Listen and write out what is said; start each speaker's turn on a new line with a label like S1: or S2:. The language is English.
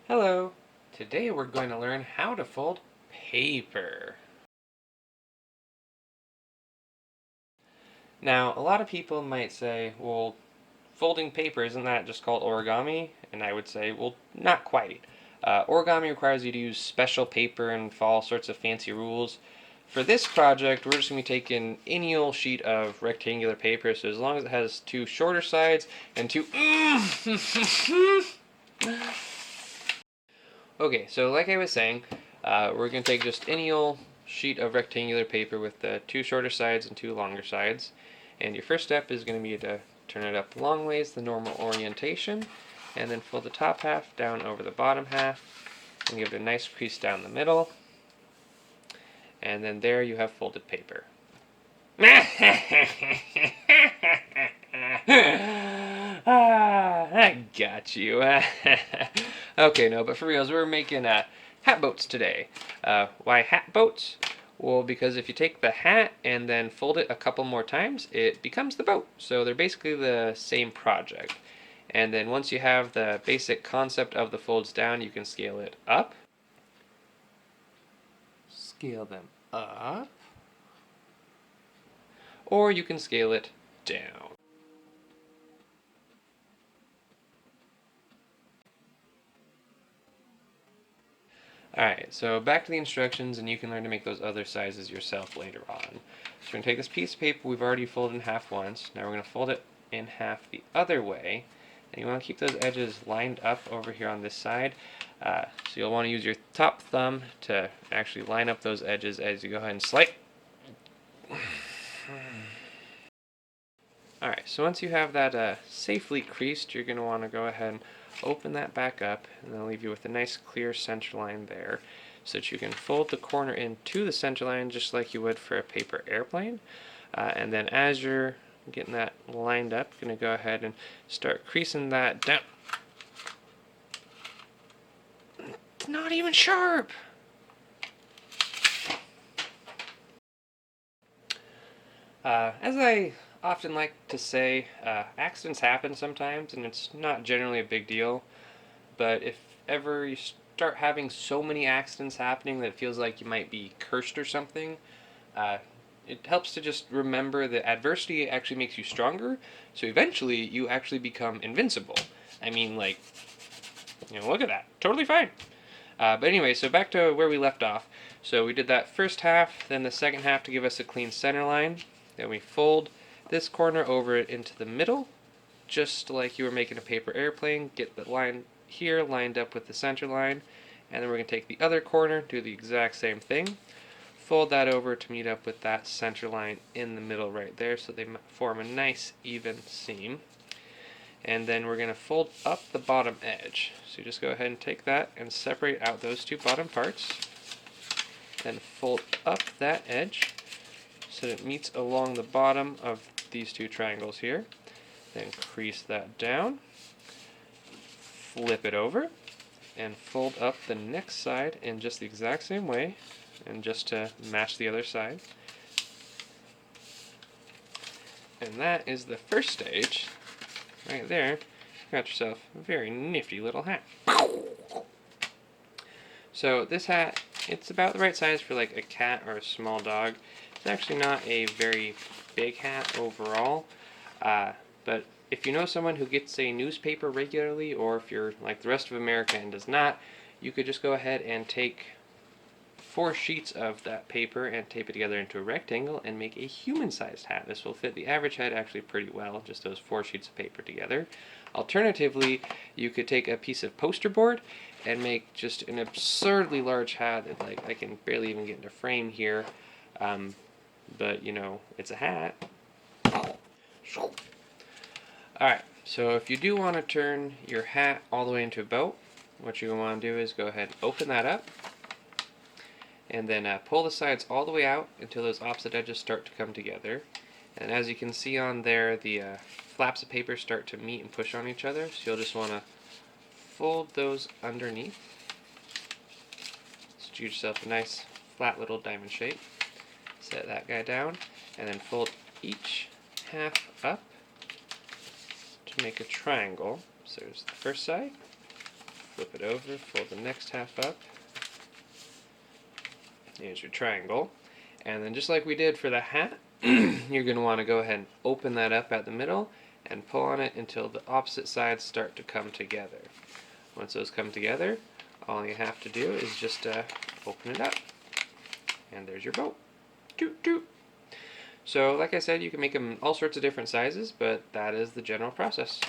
S1: Hello! Today we're going to learn how to fold paper. Now, a lot of people might say, well, folding paper, isn't that just called origami? And I would say, well, not quite. Origami requires you to use special paper and follow all sorts of fancy rules. For this project, we're just going to be taking any old sheet of rectangular paper, so as long as it has two shorter sides and two... Okay, so like I was saying, we're going to take just any old sheet of rectangular paper with the two shorter sides and two longer sides. And your first step is going to be to turn it up long ways, the normal orientation, and then fold the top half down over the bottom half, and give it a nice crease down the middle. And then there you have folded paper. I got you. Okay, no, but for reals, we're making hat boats today. Why hat boats? Well, because if you take the hat and then fold it a couple more times, it becomes the boat. So they're basically the same project. And then once you have the basic concept of the folds down, you can scale it up. Scale them up. Or you can scale it down. Alright, so back to the instructions, and you can learn to make those other sizes yourself later on. So we're going to take this piece of paper we've already folded in half once. Now we're going to fold it in half the other way. And you want to keep those edges lined up over here on this side. So you'll want to use your top thumb to actually line up those edges as you go ahead and slide. Alright, so once you have that safely creased, you're going to want to go ahead and open that back up, and then leave you with a nice clear center line there, so that you can fold the corner into the center line just like you would for a paper airplane. And then as you're getting that lined up, you're going to go ahead and start creasing that down. It's not even sharp! As I often like to say, accidents happen sometimes, and it's not generally a big deal. But if ever you start having so many accidents happening that it feels like you might be cursed or something, uh, it helps to just remember that adversity actually makes you stronger, so eventually you actually become invincible. I mean, like, look at that. Totally fine. But anyway, so back to where we left off. So we did that first half, then the second half to give us a clean center line. Then we fold this corner over into the middle, just like you were making a paper airplane. Get the line here lined up with the center line, and then we're going to take the other corner, do the exact same thing, fold that over to meet up with that center line in the middle right there, so they form a nice even seam. And then we're going to fold up the bottom edge. So you just go ahead and take that and separate out those two bottom parts. Then fold up that edge so that it meets along the bottom of these two triangles here. Then crease that down, flip it over, and fold up the next side in just the exact same way, and just to match the other side. And that is the first stage. Right there, you got yourself a very nifty little hat. So this hat, it's about the right size for like a cat or a small dog. It's actually not a very big hat overall, but if you know someone who gets a newspaper regularly, or if you're like the rest of America and does not, you could just go ahead and take 4 sheets of that paper and tape it together into a rectangle and make a human-sized hat. This will fit the average head actually pretty well, just those 4 sheets of paper together. Alternatively, you could take a piece of poster board and make just an absurdly large hat that, like, I can barely even get into frame here, but it's a hat. Alright, so if you do want to turn your hat all the way into a boat, what you're going to want to do is go ahead and open that up, and then pull the sides all the way out until those opposite edges start to come together. And as you can see on there, the flaps of paper start to meet and push on each other, so you'll just want to fold those underneath. So you yourself a nice flat little diamond shape. Set that guy down, and then fold each half up to make a triangle. So there's the first side, Flip it over, fold the next half up. Here's your triangle. And then just like we did for the hat, you're going to want to go ahead and open that up at the middle and pull on it until the opposite sides start to come together. Once those come together, all you have to do is just open it up. And there's your boat. Toot toot. So like I said, you can make them all sorts of different sizes, but that is the general process.